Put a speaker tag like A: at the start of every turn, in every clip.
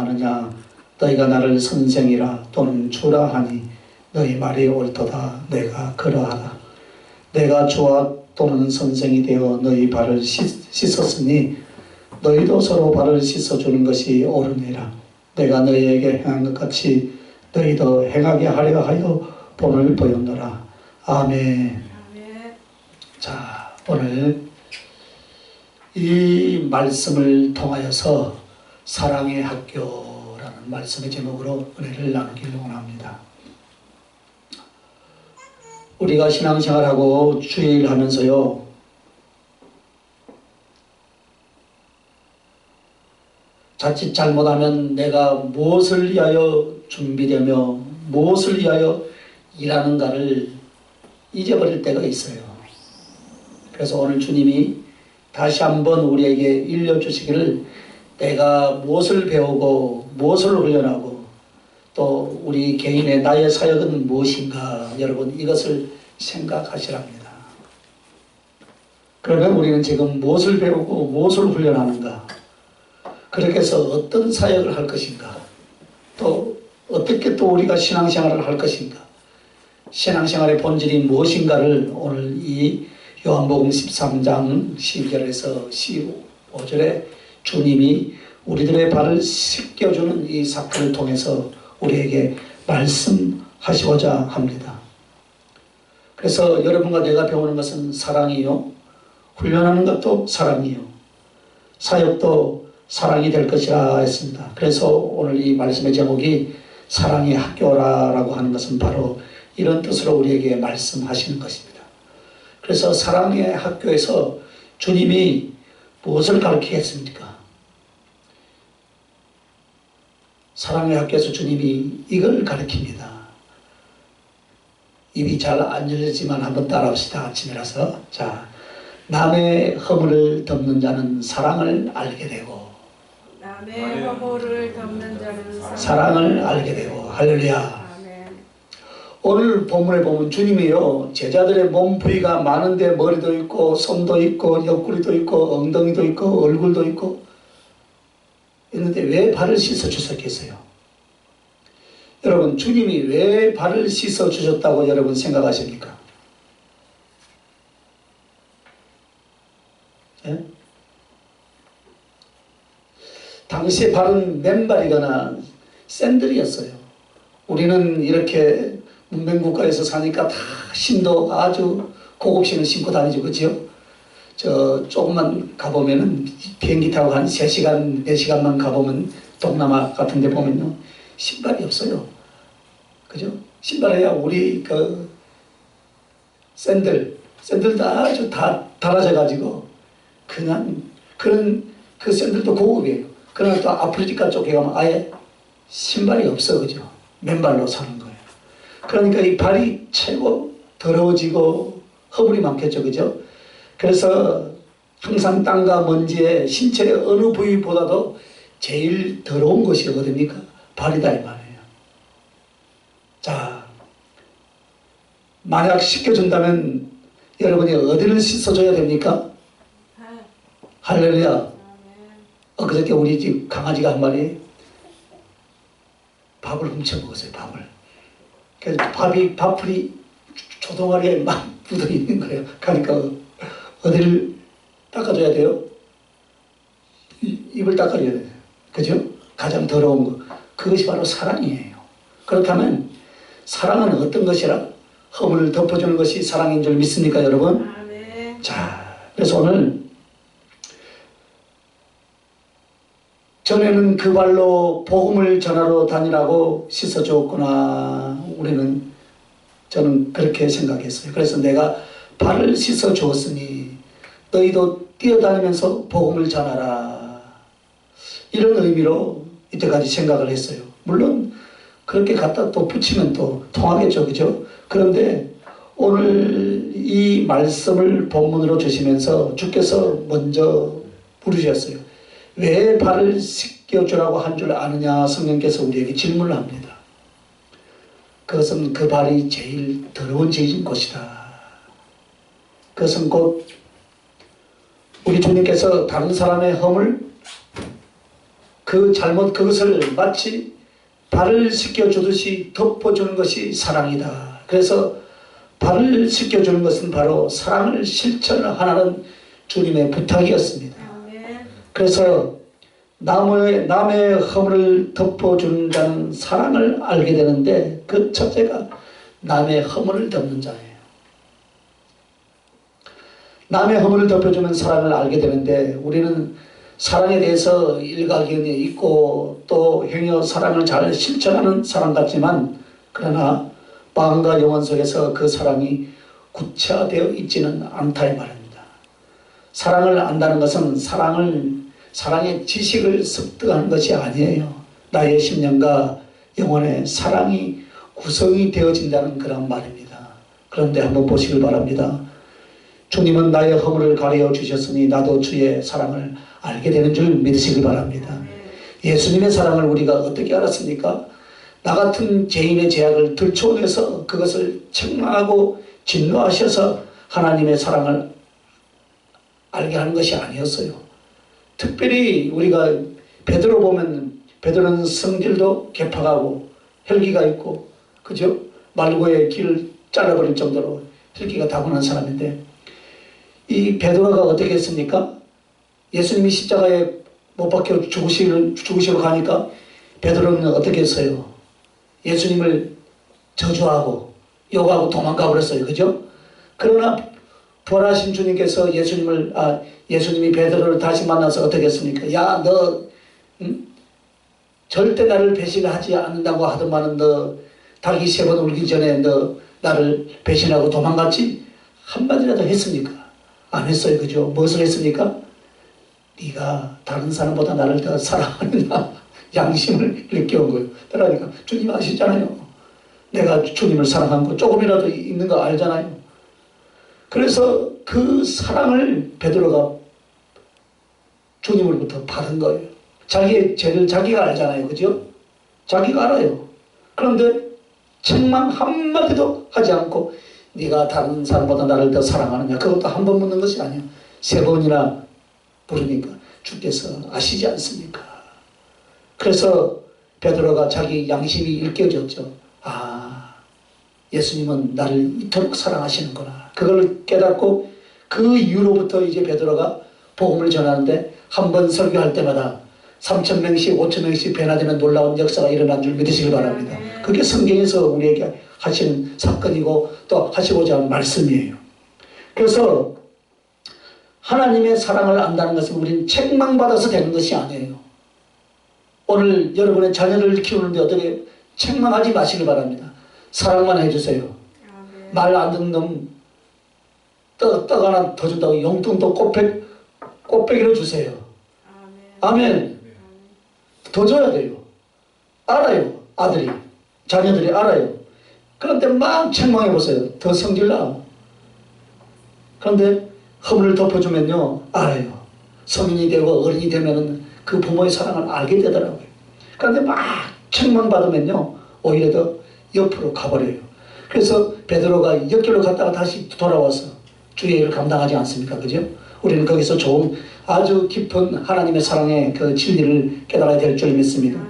A: 아느냐. 너희가 나를 선생이라 또는 주라 하니 너희 말이 옳도다. 내가 그러하다. 내가 주와 또는 선생이 되어 너희 발을 씻었으니 너희도 서로 발을 씻어주는 것이 옳으니라. 내가 너희에게 행한 것 같이 너희도 행하게 하려 하여 본을 보였노라. 아멘. 자, 오늘 이 말씀을 통하여서 사랑의 학교라는 말씀의 제목으로 은혜를 나누기를 원합니다. 우리가 신앙생활하고 주일하면서요, 자칫 잘못하면 내가 무엇을 위하여 준비되며 무엇을 위하여 일하는가를 잊어버릴 때가 있어요. 그래서 오늘 주님이 다시 한번 우리에게 일러주시기를 내가 무엇을 배우고 무엇을 훈련하고 또 우리 개인의 나의 사역은 무엇인가, 여러분 이것을 생각하시랍니다. 그러면 우리는 지금 무엇을 배우고 무엇을 훈련하는가, 그렇게 해서 어떤 사역을 할 것인가, 또 어떻게 또 우리가 신앙생활을 할 것인가, 신앙생활의 본질이 무엇인가를 오늘 이 요한복음 13장 12절에서 15절에 주님이 우리들의 발을 씻겨주는 이 사건을 통해서 우리에게 말씀하시고자 합니다. 그래서 여러분과 내가 배우는 것은 사랑이요, 훈련하는 것도 사랑이요, 사역도 사랑이 될 것이라 했습니다. 그래서 오늘 이 말씀의 제목이 사랑의 학교라고 하는 것은 바로 이런 뜻으로 우리에게 말씀하시는 것입니다. 그래서 사랑의 학교에서 주님이 무엇을 가르치겠습니까? 사랑의 학교에서 주님이 이걸 가르칩니다. 입이 잘 안 열리지만 한번 따라합시다. 아침이라서. 자, 남의 허물을 덮는 자는 사랑을 알게 되고,
B: 남의 허물을 덮는 자는
A: 사랑을 알게 되고. 할렐루야. 오늘 본문에 보면 주님이요, 제자들의 몸 부위가 많은데 머리도 있고 손도 있고 옆구리도 있고 엉덩이도 있고 얼굴도 있고 있는데 왜 발을 씻어 주셨겠어요? 여러분, 주님이 왜 발을 씻어 주셨다고 여러분 생각하십니까? 예? 당시에 발은 맨발이거나 샌들이었어요. 우리는 이렇게 문명국가에서 사니까 다 신도 아주 고급 신을 신고 다니죠. 그죠? 저 조금만 가보면은 비행기 타고 한 3시간, 4시간만 가보면 동남아 같은 데 보면요, 신발이 없어요. 그죠? 신발에야 우리 그 샌들도 아주 다 달아져 가지고 그냥 그런 그 샌들도 고급이에요. 그러나 또 아프리카 쪽에 가면 아예 신발이 없어. 그죠? 맨발로 사는 거예요. 그러니까 이 발이 최고 더러워지고 허물이 많겠죠. 그죠? 그래서 항상 땅과 먼지에 신체의 어느 부위보다도 제일 더러운 것이 어딥니까? 발이다 이 말이에요. 자, 만약 씻겨준다면 여러분이 어디를 씻어줘야 됩니까? 할렐루야. 그저께 우리 집 강아지가 한 마리 밥을 훔쳐 먹었어요. 밥을. 그래서 밥풀이 조동아리에 막 묻어 있는 거예요. 그러니까 어디를 닦아줘야 돼요? 입을 닦아줘야 돼요. 그죠? 가장 더러운 거. 그것이 바로 사랑이에요. 그렇다면 사랑은 어떤 것이라? 허물을 덮어주는 것이 사랑인 줄 믿습니까, 여러분?
B: 아멘.
A: 자, 그래서 오늘 전에는 그 발로 복음을 전하러 다니라고 씻어주었구나. 저는 그렇게 생각했어요. 그래서 내가 발을 씻어주었으니 너희도 뛰어다니면서 복음을 전하라. 이런 의미로 이때까지 생각을 했어요. 물론 그렇게 갖다 또 붙이면 또 통하겠죠. 그죠? 그런데 오늘 이 말씀을 본문으로 주시면서 주께서 먼저 물으셨어요. 왜 발을 씻겨주라고 한 줄 아느냐? 성령께서 우리에게 질문을 합니다. 그것은 그 발이 제일 더러운 죄진 곳이다. 그것은 곧 우리 주님께서 다른 사람의 허물, 그 잘못 그것을 마치 발을 씻겨주듯이 덮어주는 것이 사랑이다. 그래서 발을 씻겨주는 것은 바로 사랑을 실천하라는 주님의 부탁이었습니다. 그래서 남의 허물을 덮어주는 자는 사랑을 알게 되는데 그 첫째가 남의 허물을 덮는 자예요. 남의 허물을 덮어주면 사랑을 알게 되는데 우리는 사랑에 대해서 일가견이 있고 또 행여 사랑을 잘 실천하는 사람 같지만 그러나 마음과 영혼 속에서 그 사랑이 구체화되어 있지는 않다 이 말입니다. 사랑을 안다는 것은 사랑의 지식을 습득하는 것이 아니에요. 나의 심령과 영혼의 사랑이 구성이 되어진다는 그런 말입니다. 그런데 한번 보시길 바랍니다. 주님은 나의 허물을 가려 주셨으니 나도 주의 사랑을 알게 되는 줄 믿으시길 바랍니다. 예수님의 사랑을 우리가 어떻게 알았습니까? 나 같은 죄인의 죄악을 들춰내서 그것을 책망하고 진노하셔서 하나님의 사랑을 알게 하는 것이 아니었어요. 특별히 우리가 베드로 보면 베드로는 성질도 개팍하고 혈기가 있고 그죠? 말고의 길을 잘라버릴 정도로 혈기가 타고난 사람인데 이 베드로가 어떻게 했습니까? 예수님이 십자가에 못 박혀 죽으시러 가니까 베드로는 어떻게 했어요? 예수님을 저주하고 욕하고 도망가 버렸어요. 그죠? 그러나 부활하신 주님께서 예수님이 베드로를 다시 만나서 어떻게 했습니까? 야, 너 절대 나를 배신하지 않는다고 하더만은 너 닭이 3번 울기 전에 너 나를 배신하고 도망갔지? 한마디라도 했습니까? 안 했어요. 그죠? 무엇을 했습니까? 네가 다른 사람보다 나를 더 사랑하느냐? 양심을 일깨운 거예요. 그러니까 주님 아시잖아요. 내가 주님을 사랑한 거 조금이라도 있는 거 알잖아요. 그래서 그 사랑을 베드로가 주님으로부터 받은 거예요. 자기의 죄를 자기가 알잖아요. 그죠? 자기가 알아요. 그런데 책망 한마디도 하지 않고 네가 다른 사람보다 나를 더 사랑하느냐? 그것도 한 번 묻는 것이 아니에요. 3번이나 부르니까 주께서 아시지 않습니까? 그래서 베드로가 자기 양심이 일깨워졌죠. 아, 예수님은 나를 이토록 사랑하시는구나. 그걸 깨닫고 그 이후로부터 이제 베드로가 복음을 전하는데 한 번 설교할 때마다 3,000명씩 5,000명씩 변화되는 놀라운 역사가 일어난 줄 믿으시길 바랍니다. 그게 성경에서 우리에게 하시는 사건이고 또 하시고자 하는 말씀이에요. 그래서 하나님의 사랑을 안다는 것은 우리는 책망받아서 되는 것이 아니에요. 오늘 여러분의 자녀를 키우는데 어떻게 책망하지 마시길 바랍니다. 사랑만 해주세요. 말 안 듣는 놈 떡 하나 더 준다고 용돈도 꽃배기로 주세요. 아멘. 더 줘야 돼요. 알아요. 아들이 자녀들이 알아요. 그런데 막 책망해보세요. 더 성질나. 그런데 허물을 덮어주면요 알아요. 성인이 되고 어른이 되면은 그 부모의 사랑을 알게 되더라고요. 그런데 막 책망받으면요 오히려 더 옆으로 가버려요. 그래서 베드로가 옆길로 갔다가 다시 돌아와서 주의 일을 감당하지 않습니까? 그죠? 우리는 거기서 좋은 아주 깊은 하나님의 사랑의 그 진리를 깨달아야 될 줄 믿습니다.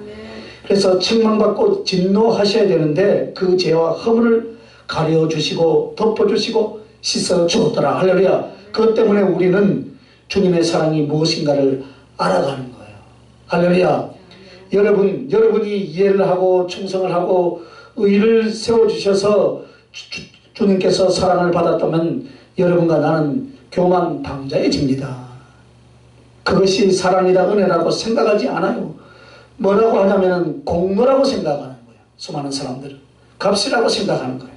A: 그래서 책망받고 진노하셔야 되는데 그 죄와 허물을 가려주시고 덮어주시고 씻어주었더라. 할렐루야. 그것 때문에 우리는 주님의 사랑이 무엇인가를 알아가는 거예요. 할렐루야. 여러분이 이해를 하고 충성을 하고 의를 세워주셔서 주님께서 사랑을 받았다면 여러분과 나는 교만 방자해집니다. 그것이 사랑이다 은혜라고 생각하지 않아요. 뭐라고 하냐면 공로라고 생각하는 거예요. 수많은 사람들은 값이라고 생각하는 거예요.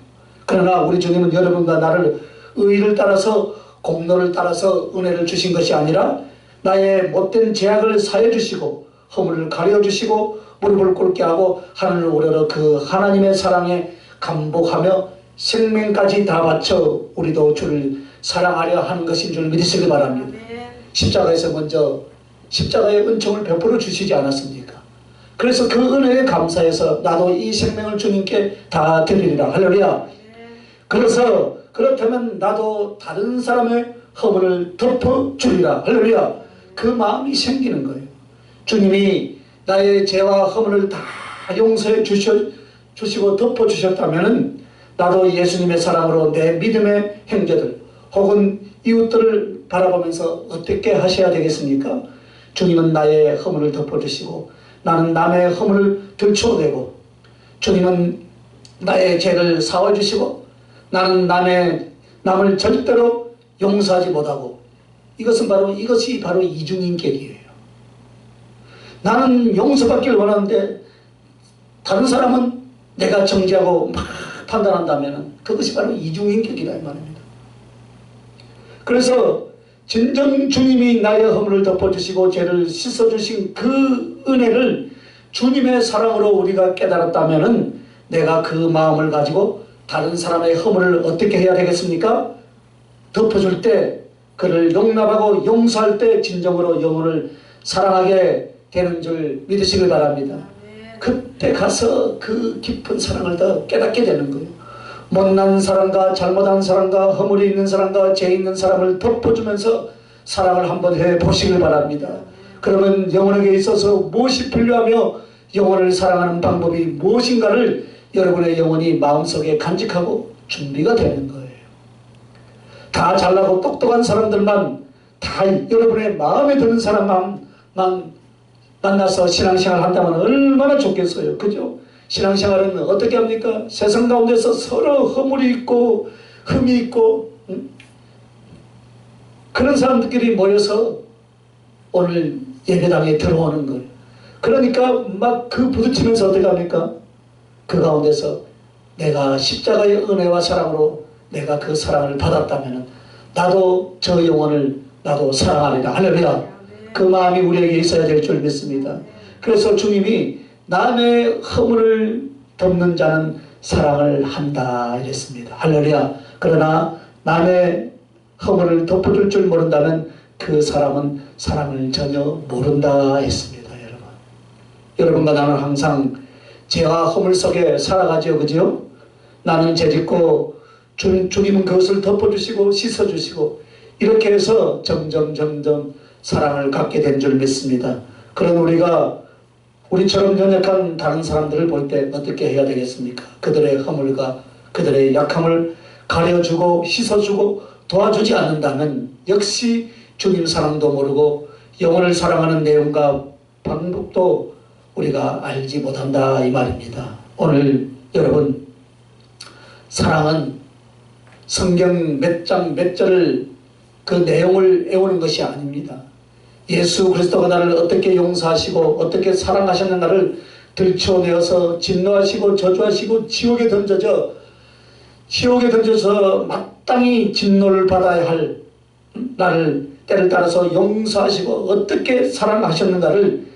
A: 그러나 우리 주님은 여러분과 나를 의를 따라서 공로를 따라서 은혜를 주신 것이 아니라 나의 못된 죄악을 사해 주시고 허물을 가려 주시고 무릎을 꿇게 하고 하늘을 우러러 그 하나님의 사랑에 감복하며 생명까지 다 바쳐 우리도 주를 사랑하려 하는 것인 줄 믿으시기 바랍니다. 십자가에서 먼저 십자가의 은총을 베풀어 주시지 않았습니까? 그래서 그 은혜에 감사해서 나도 이 생명을 주님께 다 드리리라. 할렐루야. 그래서 그렇다면 나도 다른 사람의 허물을 덮어주리라. 할렐루야. 그 마음이 생기는 거예요. 주님이 나의 죄와 허물을 다 용서해 주시고 덮어주셨다면 나도 예수님의 사랑으로 내 믿음의 형제들 혹은 이웃들을 바라보면서 어떻게 하셔야 되겠습니까? 주님은 나의 허물을 덮어주시고 나는 남의 허물을 들춰내고, 주님은 나의 죄를 사와주시고 나는 남을 절대로 용서하지 못하고, 이것이 바로 이중인격이에요. 나는 용서받기를 원하는데 다른 사람은 내가 정죄하고 막 판단한다면 그것이 바로 이중인격이다 이 말입니다. 그래서 진정 주님이 나의 허물을 덮어주시고 죄를 씻어주신 그 은혜를 주님의 사랑으로 우리가 깨달았다면 내가 그 마음을 가지고 다른 사람의 허물을 어떻게 해야 되겠습니까? 덮어줄 때, 그를 용납하고 용서할 때 진정으로 영혼을 사랑하게 되는 줄 믿으시길 바랍니다. 그때 가서 그 깊은 사랑을 더 깨닫게 되는 거예요. 못난 사람과 잘못한 사람과 허물이 있는 사람과 죄 있는 사람을 덮어주면서 사랑을 한번 해보시길 바랍니다. 그러면 영혼에게 있어서 무엇이 필요하며 영혼을 사랑하는 방법이 무엇인가를 여러분의 영혼이 마음속에 간직하고 준비가 되는 거예요. 다 잘나고 똑똑한 사람들만, 다 여러분의 마음에 드는 사람만 만나서 신앙생활 한다면 얼마나 좋겠어요. 그죠? 신앙생활은 어떻게 합니까? 세상 가운데서 서로 허물이 있고 흠이 있고 그런 사람들끼리 모여서 오늘 예배당에 들어오는 거예요. 그러니까 막 그 부딪히면서 어떻게 합니까? 그 가운데서 내가 십자가의 은혜와 사랑으로 내가 그 사랑을 받았다면 나도 저 영혼을 나도 사랑하리라. 할렐루야. 그 마음이 우리에게 있어야 될 줄 믿습니다. 그래서 주님이 남의 허물을 덮는 자는 사랑을 한다 이랬습니다. 할렐루야. 그러나 남의 허물을 덮어줄 줄 모른다면 그 사람은 사랑을 전혀 모른다 했습니다. 여러분과 나는 항상 죄와 허물 속에 살아가죠. 그죠? 나는 죄짓고 주님은 그것을 덮어주시고 씻어주시고 이렇게 해서 점점 사랑을 갖게 된 줄 믿습니다. 그런 우리처럼 연약한 다른 사람들을 볼 때 어떻게 해야 되겠습니까? 그들의 허물과 그들의 약함을 가려주고 씻어주고 도와주지 않는다면 역시 주님 사랑도 모르고 영혼을 사랑하는 내용과 방법도 우리가 알지 못한다 이 말입니다. 오늘 여러분, 사랑은 성경 몇 장 몇 절을 그 내용을 외우는 것이 아닙니다. 예수 그리스도가 나를 어떻게 용서하시고 어떻게 사랑하셨는가를 들춰내어서 진노하시고 저주하시고 지옥에 던져서 마땅히 진노를 받아야 할 나를 때를 따라서 용서하시고 어떻게 사랑하셨는가를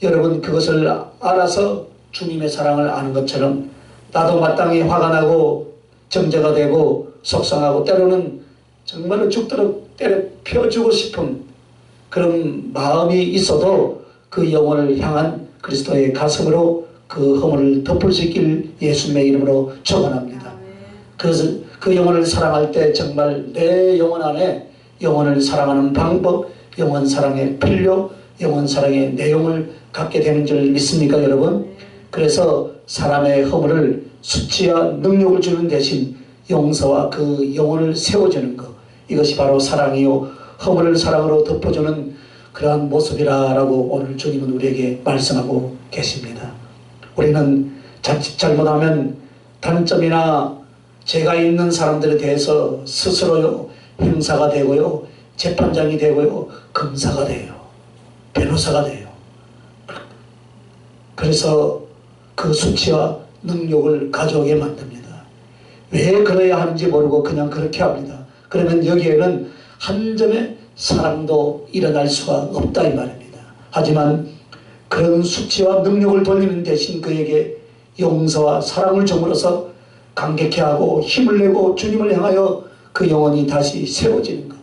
A: 여러분 그것을 알아서 주님의 사랑을 아는 것처럼 나도 마땅히 화가 나고 정죄가 되고 속상하고 때로는 정말로 죽도록 때려 펴주고 싶은 그런 마음이 있어도 그 영혼을 향한 그리스도의 가슴으로 그 허물을 덮을 수 있길 예수님의 이름으로 축원합니다. 그 영혼을 사랑할 때 정말 내 영혼 안에 영혼을 사랑하는 방법, 영혼 사랑의 필요, 영혼 사랑의 내용을 갖게 되는 줄 믿습니까 여러분? 그래서 사람의 허물을 수치와 능력을 주는 대신 용서와 그 영혼을 세워주는 것, 이것이 바로 사랑이요 허물을 사랑으로 덮어주는 그러한 모습이라고 오늘 주님은 우리에게 말씀하고 계십니다. 우리는 자칫 잘못하면 단점이나 죄가 있는 사람들에 대해서 스스로 형사가 되고요, 재판장이 되고요, 검사가 돼요, 변호사가 돼요. 그래서 그 수치와 능력을 가져오게 만듭니다. 왜 그래야 하는지 모르고 그냥 그렇게 합니다. 그러면 여기에는 한 점의 사랑도 일어날 수가 없다 이 말입니다. 하지만 그런 수치와 능력을 돌리는 대신 그에게 용서와 사랑을 줌으로써 감격해 하고 힘을 내고 주님을 향하여 그 영혼이 다시 세워지는 것,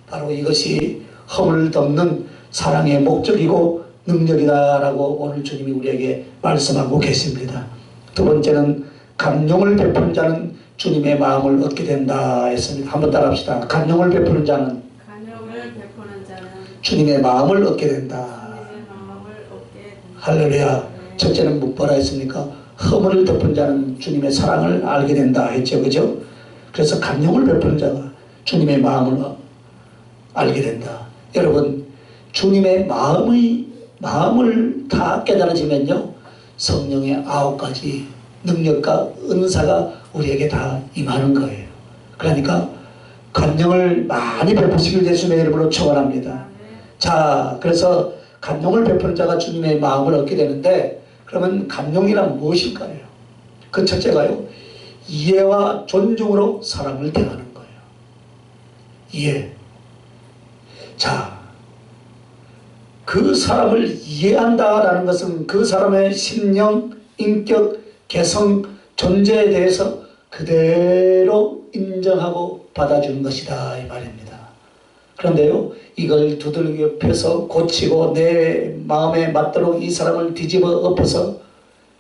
A: 바로 이것이 허물을 덮는 사랑의 목적이고 능력이다라고 오늘 주님이 우리에게 말씀하고 계십니다. 두 번째는 감용을 베푸는 자는 주님의 마음을 얻게 된다 했습니다. 한번 따라합시다. 감용을 베푸는 자는 주님의 마음을 얻게 된다. 할렐루야. 첫째는 뭐라 했습니까? 허물을 덮은 자는 주님의 사랑을 알게 된다 했죠. 그죠? 그래서 간용을 베푸는 자가 주님의 마음을 알게 된다. 여러분, 주님의 마음을 다 깨달아지면요, 성령의 9가지 능력과 은사가 우리에게 다 임하는 거예요. 그러니까 간용을 많이 베푸시길 예수님의 이름으로 축원합니다. 자, 그래서 간용을 베푸는 자가 주님의 마음을 얻게 되는데, 그러면 간용이란 무엇일까요? 그 첫째가요, 이해와 존중으로 사람을 대하는 거예요. 이해. 자, 그 사람을 이해한다라는 것은 그 사람의 심령, 인격, 개성, 존재에 대해서 그대로 인정하고 받아주는 것이다 이 말입니다. 그런데요, 이걸 두들겨 펴서 고치고 내 마음에 맞도록 이 사람을 뒤집어 엎어서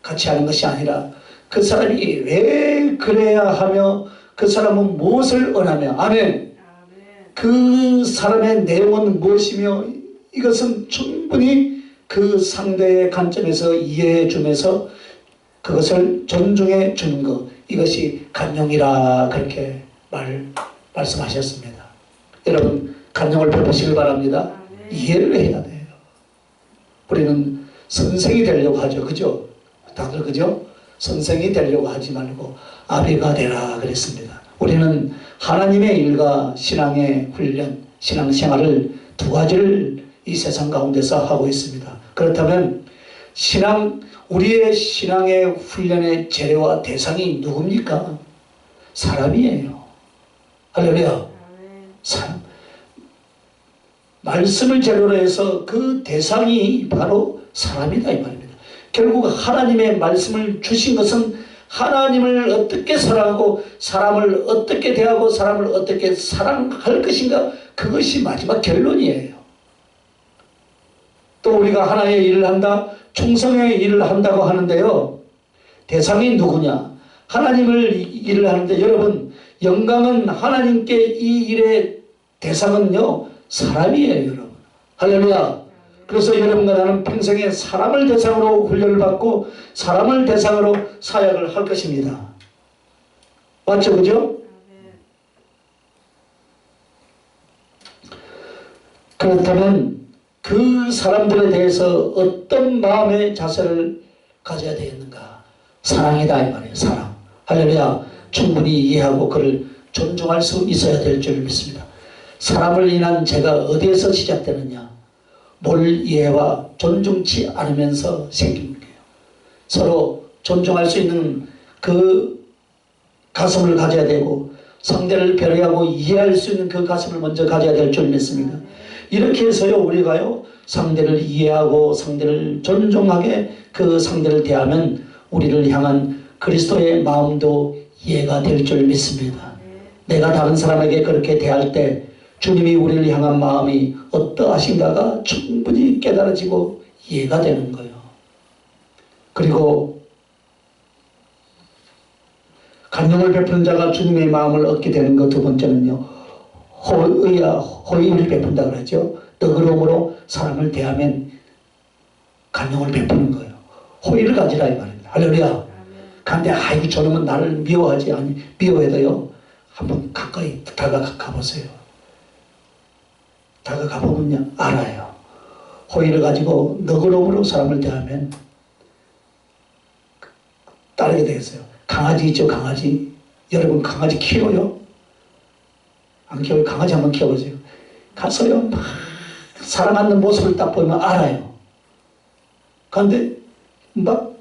A: 같이 하는 것이 아니라, 그 사람이 왜 그래야 하며 그 사람은 무엇을 원하며, 아멘. 그 사람의 내용은 무엇이며, 이것은 충분히 그 상대의 관점에서 이해해 주면서 그것을 존중해 주는 것, 이것이 간용이라 그렇게 말씀하셨습니다. 여러분, 간용을 베푸시길 바랍니다. 이해를 해야 돼요. 우리는 선생이 되려고 하죠. 그죠? 다들 그죠? 선생이 되려고 하지 말고 아비가 되라 그랬습니다. 우리는 하나님의 일과 신앙의 훈련, 신앙생활을 두 가지를 이 세상 가운데서 하고 있습니다. 그렇다면 우리의 신앙의 훈련의 재료와 대상이 누굽니까? 사람이에요. 할렐루야. 사람. 말씀을 재료로 해서 그 대상이 바로 사람이다 이 말입니다. 결국 하나님의 말씀을 주신 것은 하나님을 어떻게 사랑하고 사람을 어떻게 대하고 사람을 어떻게 사랑할 것인가, 그것이 마지막 결론이에요. 또 우리가 하나의 일을 한다, 충성의 일을 한다고 하는데요, 대상이 누구냐? 하나님을 일을 하는데, 여러분, 영광은 하나님께, 이 일의 대상은요 사람이에요. 여러분, 할렐루야. 그래서 여러분과 나는 평생에 사람을 대상으로 훈련을 받고 사람을 대상으로 사역을 할 것입니다. 맞죠? 그죠? 그렇다면 그 사람들에 대해서 어떤 마음의 자세를 가져야 되겠는가? 사랑이다 이 말이에요. 사랑. 할렐루야. 충분히 이해하고 그를 존중할 수 있어야 될 줄 믿습니다. 사람을 인한 죄가 어디에서 시작되느냐? 뭘 이해와 존중치 않으면서 생긴 거예요. 서로 존중할 수 있는 그 가슴을 가져야 되고, 상대를 배려하고 이해할 수 있는 그 가슴을 먼저 가져야 될 줄 믿습니다. 이렇게 해서요, 우리가요, 상대를 이해하고 상대를 존중하게 그 상대를 대하면 우리를 향한 그리스도의 마음도 이해가 될 줄 믿습니다. 내가 다른 사람에게 그렇게 대할 때 주님이 우리를 향한 마음이 어떠하신가가 충분히 깨달아지고 이해가 되는 거예요. 그리고 간용을 베푸는 자가 주님의 마음을 얻게 되는 것 두 번째는요, 호의를 베푼다 그러죠. 너그러움으로 사람을 대하면 간용을 베푸는 거예요. 호의를 가지라 이 말입니다. 할렐루야. 그런데 아이고 저놈은 나를 미워하지, 아니 미워해도요, 한번 가까이 다가가 보세요. 다가가 보면요 알아요. 호의를 가지고 너그러움으로 사람을 대하면 따르게 되겠어요. 강아지 있죠, 강아지. 여러분 강아지 키워요? 안 키워요? 강아지 한번 키워보세요. 가서요 막 사랑하는 모습을 딱 보면 알아요. 그런데 막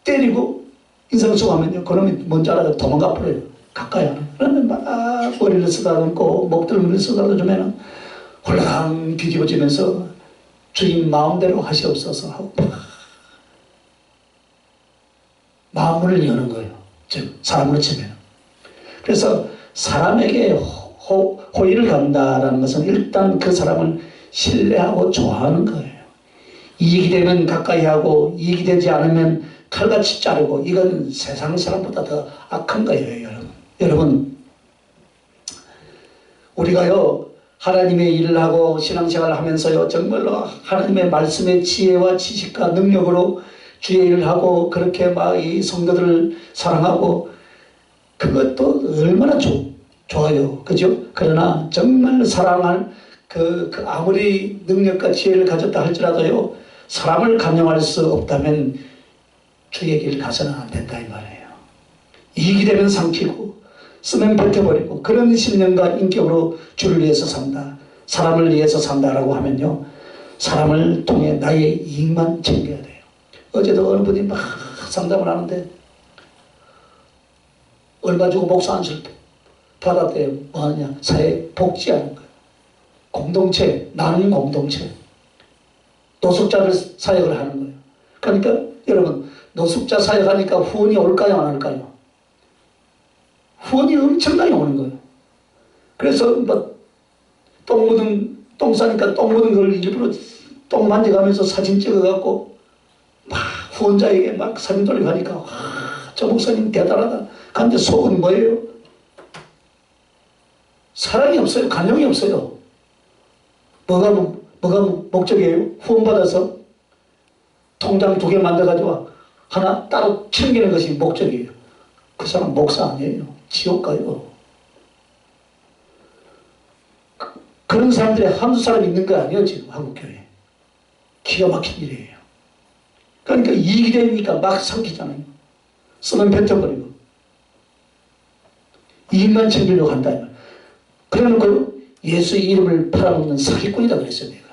A: 때리고 인상수하면요, 그놈이 뭔지 알아요. 도망가 버려요. 가까이 안 해요. 그러면 막 머리를 쓰다듬고 목덜미를 쓰다듬으면 홀랑 뒤집어지면서 주인 마음대로 하시옵소서 하고 마음문을 여는 거예요. 즉 사람으로 치면. 그래서 사람에게 호의를 간다라는 것은 일단 그 사람을 신뢰하고 좋아하는 거예요. 이익이 되면 가까이 하고 이익이 되지 않으면 칼같이 자르고, 이건 세상 사람보다 더 악한 거예요. 여러분 우리가요 하나님의 일을 하고 신앙생활을 하면서요, 정말로 하나님의 말씀의 지혜와 지식과 능력으로 주의 일을 하고 그렇게 막 이 성도들을 사랑하고 그것도 얼마나 좋아요. 그죠? 그러나 정말 사랑할 그 아무리 능력과 지혜를 가졌다 할지라도요, 사람을 감용할 수 없다면 주의 길 가서는 안 된다 이 말이에요. 이익이 되면 삼키고 쓰면 뱉어버리고 그런 심령과 인격으로 주를 위해서 산다, 사람을 위해서 산다라고 하면요, 사람을 통해 나의 이익만 챙겨야 돼요. 어제도 어느 분이 막 상담을 하는데 얼마 주고 목사 안술 받았대요. 뭐하냐? 사회 복지하는 거예요. 공동체, 나눔 공동체, 노숙자들 사역을 하는 거예요. 그러니까 여러분, 노숙자 사역하니까 후원이 올까요, 안 올까요? 후원이 엄청나게 오는 거예요. 그래서 뭐 똥 싸니까 똥 묻은 걸 일부러 똥 만져가면서 사진 찍어갖고 막 후원자에게 막 사진 돌리고 하니까 와, 저 목사님 대단하다. 그런데 속은 뭐예요? 사랑이 없어요. 간용이 없어요. 뭐가 목적이에요? 후원받아서 통장 2개 만들어가지고 하나 따로 챙기는 것이 목적이에요. 그 사람 목사 아니에요. 지옥 가요. 그런 사람들이 한두 사람 있는 거 아니에요, 지금 한국교회에. 기가 막힌 일이에요. 그러니까 이익이 되니까 막 삼키잖아요. 쓰면 뱉어버리고 이익만 챙기려고 한다. 그래놓고 예수의 이름을 팔아먹는 사기꾼이다 그랬어요, 내가.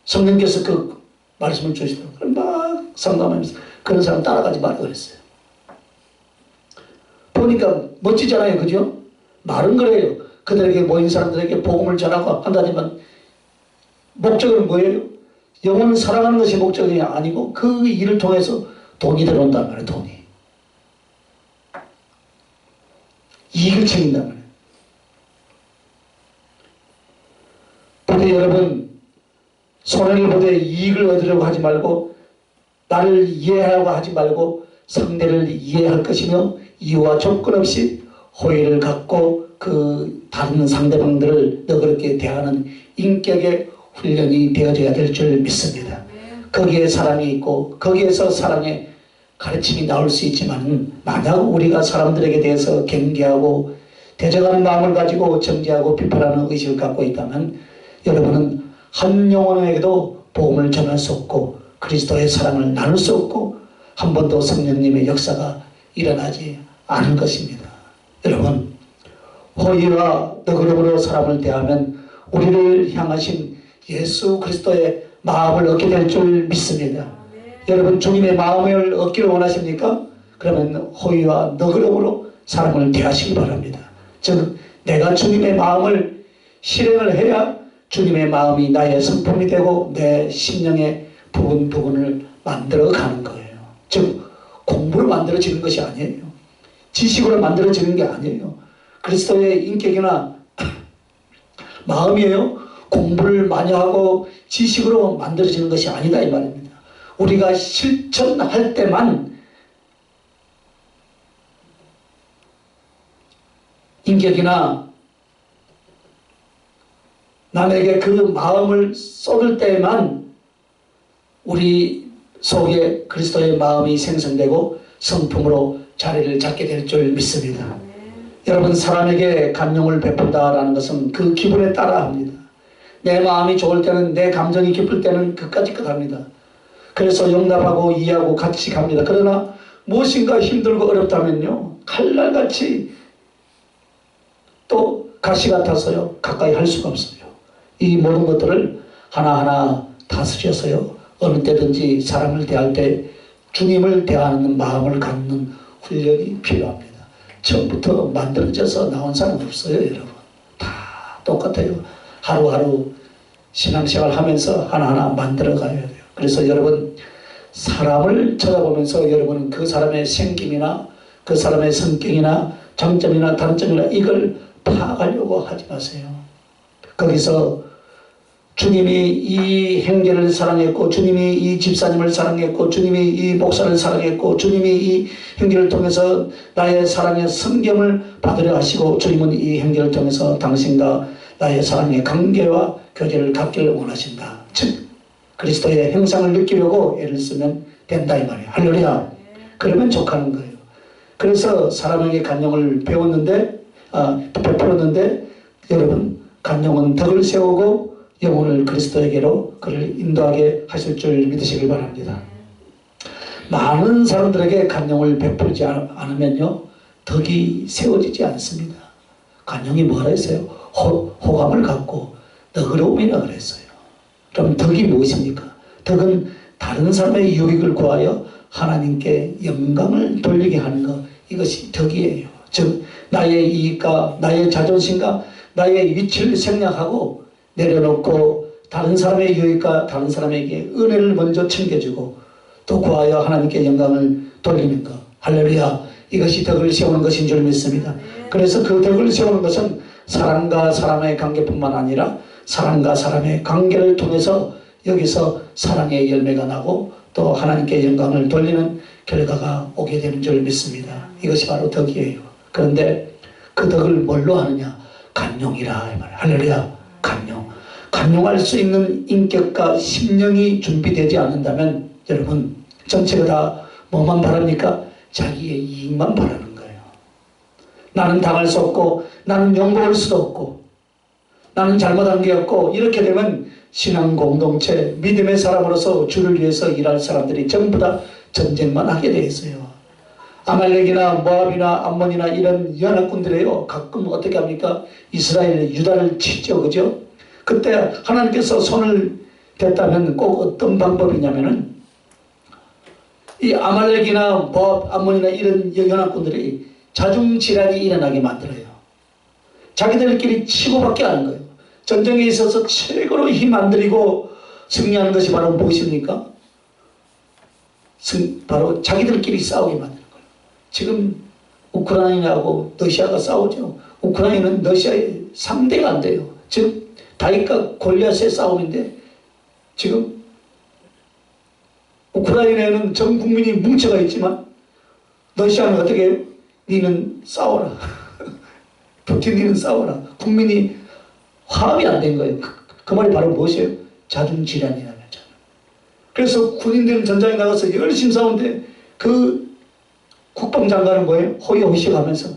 A: 성령께서 그 말씀을 주시더라고요. 그럼 막 상담하면서 그런 사람 따라가지 말라 그랬어요. 보니까 멋지잖아요, 그죠? 말은 그래요. 그들에게 모인 사람들에게 복음을 전하고 한다지만 목적은 뭐예요? 영혼을 사랑하는 것이 목적이 아니고 그 일을 통해서 돈이 들어온단 말이에요. 돈이. 이익을 챙긴단 말이에요. 근데 여러분, 손해를 보되 이익을 얻으려고 하지 말고 나를 이해하려고 하지 말고 상대를 이해할 것이며 이유와 조건 없이 호의를 갖고 그 다른 상대방들을 너그럽게 대하는 인격의 훈련이 되어져야 될 줄 믿습니다. 거기에 사랑이 있고 거기에서 사랑의 가르침이 나올 수 있지만 만약 우리가 사람들에게 대해서 경계하고 대적하는 마음을 가지고 정죄하고 비판하는 의식을 갖고 있다면 여러분은 한 영혼에게도 복음을 전할 수 없고 그리스도의 사랑을 나눌 수 없고 한 번도 성령님의 역사가 일어나지 않을 것입니다. 여러분, 호의와 너그러움으로 사람을 대하면 우리를 향하신 예수 그리스도의 마음을 얻게 될 줄 믿습니다. 여러분, 주님의 마음을 얻기를 원하십니까? 그러면 호의와 너그러움으로 사람을 대하시기 바랍니다. 즉 내가 주님의 마음을 실행을 해야 주님의 마음이 나의 성품이 되고 내 심령의 부분을 만들어가는 거예요. 즉 공부로 만들어지는 것이 아니에요. 지식으로 만들어지는 게 아니에요. 그리스도의 인격이나 마음이에요. 공부를 많이 하고 지식으로 만들어지는 것이 아니다 이 말입니다. 우리가 실천할 때만 인격이나 남에게 그 마음을 쏟을 때만 우리 속에 그리스도의 마음이 생성되고 성품으로 자리를 잡게 될 줄 믿습니다. 여러분, 사람에게 감동을 베푼다라는 것은 그 기분에 따라 합니다. 내 마음이 좋을 때는, 내 감정이 기쁠 때는 그까짓 것 합니다. 그래서 용납하고 이해하고 같이 갑니다. 그러나 무엇인가 힘들고 어렵다면요, 칼날같이 또 가시 같아서요 가까이 할 수가 없어요. 이 모든 것들을 하나하나 다스려서요 어느 때든지 사람을 대할 때 주님을 대하는 마음을 갖는 훈련이 필요합니다. 처음부터 만들어져서 나온 사람 없어요. 여러분 다 똑같아요. 하루하루 신앙생활 하면서 하나하나 만들어 가야 돼요. 그래서 여러분, 사람을 쳐다보면서 여러분은 그 사람의 생김이나 그 사람의 성격이나 장점이나 단점이나 이걸 파악하려고 하지 마세요. 거기서 주님이 이 형제를 사랑했고, 주님이 이 집사님을 사랑했고, 주님이 이 목사를 사랑했고, 주님이 이 형제를 통해서 나의 사랑의 성경을 받으려 하시고, 주님은 이 형제를 통해서 당신과 나의 사랑의 관계와 교제를 갖기를 원하신다. 즉 그리스도의 형상을 느끼려고 애를 쓰면 된다 이 말이에요. 할렐루야. 그러면 족하는 거예요. 그래서 사람에게 간용을 베풀었는데 여러분 간용은 덕을 세우고 영혼을 그리스도에게로 그를 인도하게 하실 줄 믿으시길 바랍니다. 많은 사람들에게 간용을 베풀지 않으면요 덕이 세워지지 않습니다. 간용이 뭐라 했어요? 호감을 갖고 너그러움이라 그랬어요. 그럼 덕이 무엇입니까? 덕은 다른 사람의 유익을 구하여 하나님께 영광을 돌리게 하는 것, 이것이 덕이에요. 즉 나의 이익과 나의 자존심과 나의 위치를 생략하고 내려놓고 다른 사람의 유익과 다른 사람에게 은혜를 먼저 챙겨주고 또 구하여 하나님께 영광을 돌리는 것. 할렐루야. 이것이 덕을 세우는 것인 줄 믿습니다. 그래서 그 덕을 세우는 것은 사람과 사람의 관계뿐만 아니라 사람과 사람의 관계를 통해서 여기서 사랑의 열매가 나고 또 하나님께 영광을 돌리는 결과가 오게 되는 줄 믿습니다. 이것이 바로 덕이에요. 그런데 그 덕을 뭘로 하느냐? 간용이라 이 말. 할렐루야. 간용. 간용할 수 있는 인격과 심령이 준비되지 않는다면 여러분 전체가 다 뭐만 바랍니까? 자기의 이익만 바라는 거예요. 나는 당할 수 없고 나는 욕먹을 수도 없고 나는 잘못한 게 없고 이렇게 되면 신앙 공동체 믿음의 사람으로서 주를 위해서 일할 사람들이 전부 다 전쟁만 하게 돼 있어요. 아말렉이나 모압이나 암몬이나 이런 연합군들이요 가끔 어떻게 합니까? 이스라엘 유다를 치죠. 그죠? 그때 하나님께서 손을 댔다면 꼭 어떤 방법이냐면은 이 아말렉이나 모압, 암몬이나 이런 연합군들이 자중질환이 일어나게 만들어요. 자기들끼리 치고받게 하는 거예요. 전쟁에 있어서 최고로 힘 안 들이고 승리하는 것이 바로 무엇입니까? 바로 자기들끼리 싸우게 만드는 거예요. 지금 우크라이나하고 러시아가 싸우죠. 우크라이나는 러시아의 상대가 안 돼요. 즉 다윗과 골리앗의 싸움인데 지금 우크라이나에는 전 국민이 뭉쳐가 있지만 러시아는 어떻게 해요? 니는 싸워라. 푸틴 니는 싸워라. 국민이 화합이 안 된 거예요. 그 말이 바로 무엇이에요? 자중질환이라는 거죠. 그래서 군인들은 전장에 나가서 열심히 싸우는데 그 국방장관은 뭐예요? 호의호식 하면서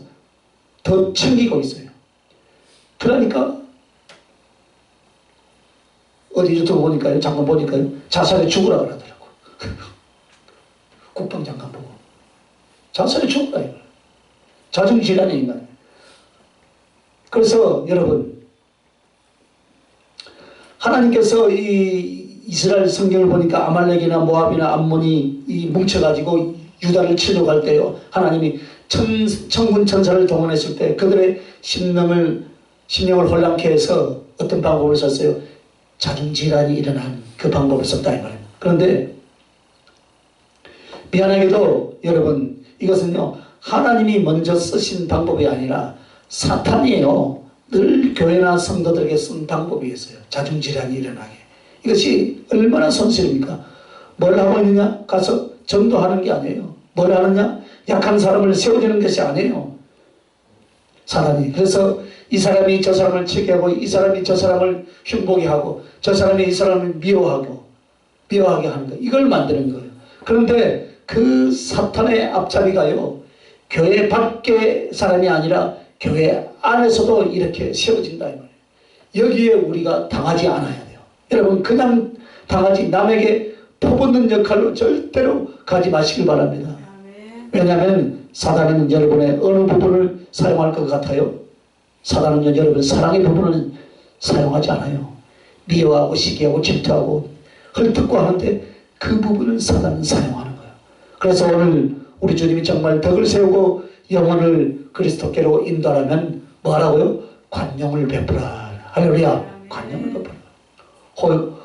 A: 더 챙기고 있어요. 그러니까 어디 유튜브 보니까요, 장관 보니까요, 자살에 죽으라 그러더라고. 국방장관 보고. 자살에 죽으라 이거. 자중질환의 인간. 그래서 여러분, 하나님께서 이 이스라엘 성경을 보니까 아말렉이나 모압이나 암몬이 이 뭉쳐가지고 유다를 치려고 할 때요, 하나님이 천군 천사를 동원했을 때 그들의 심령을 혼란케 해서 어떤 방법을 썼어요? 자중질환이 일어난 그 방법을 썼다 이 말입니다. 그런데 미안하게도 여러분 이것은요 하나님이 먼저 쓰신 방법이 아니라 사탄이에요. 늘 교회나 성도들에게 쓴 방법이었어요. 자중질환이 일어나게. 이것이 얼마나 손실입니까? 뭘 하고 있느냐? 가서 전도하는 게 아니에요. 뭘 하느냐? 약한 사람을 세워주는 것이 아니에요. 사람이. 그래서 이 사람이 저 사람을 체계하고 이 사람이 저 사람을 흉보게 하고 저 사람이 이 사람을 미워하게 하는 거예요. 이걸 만드는 거예요. 그런데 그 사탄의 앞자리가요 교회 밖의 사람이 아니라 교회 안에서도 이렇게 세워진다 이 말이에요. 여기에 우리가 당하지 않아야 돼요. 여러분 그냥 당하지 남에게 퍼붓는 역할로 절대로 가지 마시길 바랍니다. 왜냐하면 사단은 여러분의 어느 부분을 사용할 것 같아요? 사단은 여러분 사랑의 부분을 사용하지 않아요. 미워하고 시기하고 질투하고 헐뜯고 하는데 그 부분을 사단은 사용하는 거예요. 그래서 오늘 우리 주님이 정말 덕을 세우고 영혼을 그리스도께로 인도하려면 뭐하라고요? 관용을 베풀라. 할렐루야. 관용을 베풀라.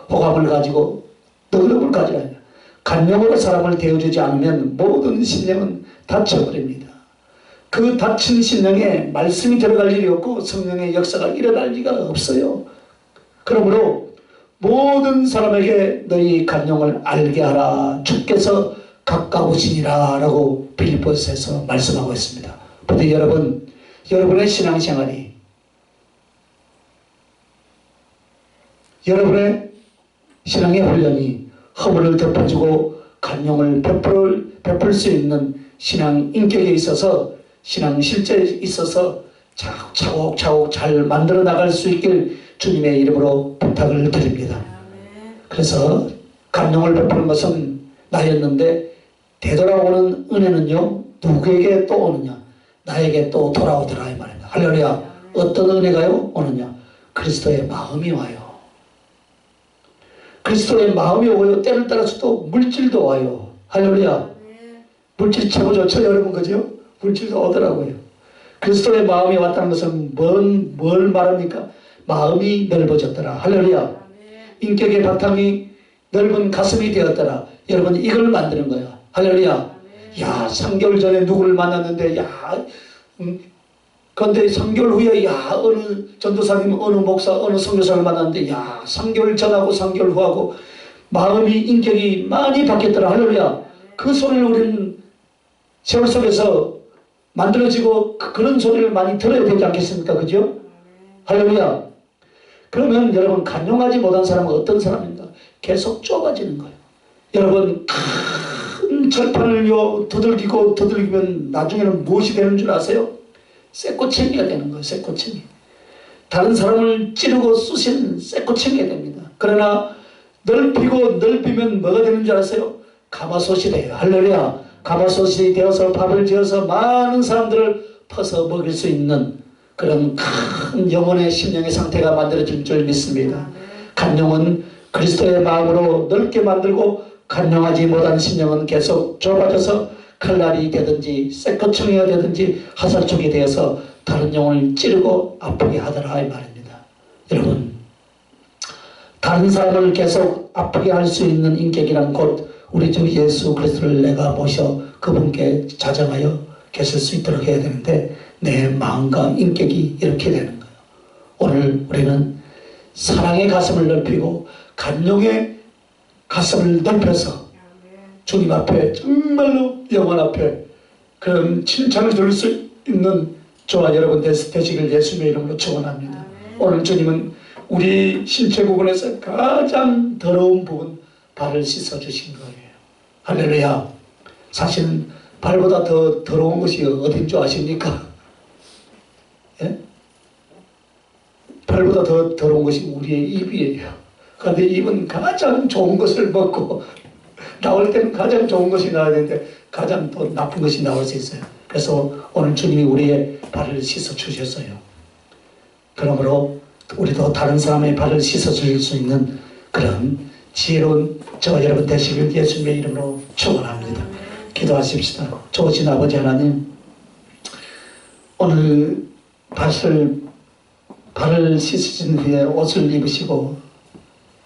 A: 호감을 가지고 너그러움을 가지라. 관용으로 사람을 대해주지 않으면 모든 심령은 닫혀버립니다. 그 닫힌 심령에 말씀이 들어갈 일이 없고 성령의 역사가 일어날 리가 없어요. 그러므로 모든 사람에게 너희 간용을 알게 하라. 주께서 가까우시니라 라고 빌립보서에서 말씀하고 있습니다. 부디 여러분, 여러분의 신앙생활이 여러분의 신앙의 훈련이 허물을 덮어주고 간용을 베풀 수 있는 신앙 인격에 있어서 신앙 실제에 있어서 차곡차곡 잘 만들어 나갈 수 있길 주님의 이름으로 부탁을 드립니다. 그래서 간용을 베푸는 것은 나였는데 되돌아오는 은혜는요 누구에게 또 오느냐? 나에게 또 돌아오더라 이 말입니다. 할렐루야. 어떤 은혜가요 오느냐? 그리스도의 마음이 와요. 그리스도의 마음이 오고요. 때를 따라서 또 물질도 와요. 할렐루야. 물질이 최고 좋죠 여러분, 그죠? 물질도 오더라고요. 그리스도의 마음이 왔다는 것은 뭘 말합니까? 마음이 넓어졌더라. 할렐루야. 인격의 바탕이 넓은 가슴이 되었더라. 여러분 이걸 만드는 거야. 할렐루야. 야 3개월 전에 누구를 만났는데 그런데 3개월 후에 어느 전도사님 어느 목사 어느 선교사를 만났는데 3개월 전하고 3개월 후하고 마음이 인격이 많이 바뀌었더라. 할렐루야. 그 소리를 우리는 세월 속에서 만들어지고 그런 소리를 많이 들어야 되지 않겠습니까? 그죠? 할렐루야. 그러면 여러분 간용하지 못한 사람은 어떤 사람인가? 계속 좁아지는 거예요. 여러분 큰 철판을요 두들기면 나중에는 무엇이 되는 줄 아세요? 쇠꼬챙이가 되는 거예요. 쇠꼬챙이. 다른 사람을 찌르고 쑤시는 쇠꼬챙이가 됩니다. 그러나 넓히면 뭐가 되는 줄 아세요? 가마솥이 돼요. 할렐루야. 가마솥이 되어서 밥을 지어서 많은 사람들을 퍼서 먹일 수 있는 그런 큰 영혼의 심령의 상태가 만들어질 줄 믿습니다. 간용은 그리스도의 마음으로 넓게 만들고 간용하지 못한 심령은 계속 좁아져서 칼날이 되든지 쇠꼬챙이가 되든지 화살촉이 되어서 다른 영혼을 찌르고 아프게 하더라 이 말입니다. 여러분 다른 사람을 계속 아프게 할 수 있는 인격이란 곧 우리 주 예수 그리스도를 내가 모셔 그분께 자정하여 계실 수 있도록 해야 되는데 내 마음과 인격이 이렇게 되는 거예요. 오늘 우리는 사랑의 가슴을 넓히고 간용의 가슴을 넓혀서 주님 앞에 정말로 영원 앞에 그런 칭찬을 들을 수 있는 저와 여러분 되시길 예수님의 이름으로 축원합니다. 오늘 주님은 우리 신체 부분에서 가장 더러운 부분 발을 씻어주신 거예요. 할렐루야. 사실은 발보다 더 더러운 것이 어딘 줄 아십니까? 예? 발보다 더 더러운 것이 우리의 입이에요. 그런데 입은 가장 좋은 것을 먹고 나올 때는 가장 좋은 것이 나와야 되는데 가장 또 나쁜 것이 나올 수 있어요. 그래서 오늘 주님이 우리의 발을 씻어 주셨어요. 그러므로 우리도 다른 사람의 발을 씻어 줄 수 있는 그런 지혜로운 저와 여러분 되시길 예수님의 이름으로 축원합니다. 기도하십시다. 좋으신 아버지 하나님, 오늘 발을 씻으신 후에 옷을 입으시고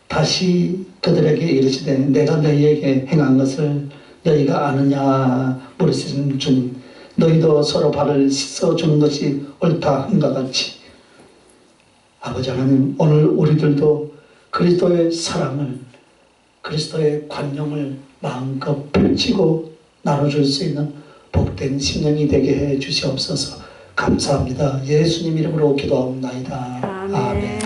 A: 다시 그들에게 이르시되 내가 너희에게 행한 것을 너희가 아느냐 물으시는 주님, 너희도 서로 발을 씻어주는 것이 옳다 한것 같이 아버지 하나님, 오늘 우리들도 그리스도의 사랑을 그리스도의 관용을 마음껏 펼치고 나눠줄 수 있는 복된 심령이 되게 해 주시옵소서. 감사합니다. 예수님 이름으로 기도하옵나이다. 아멘.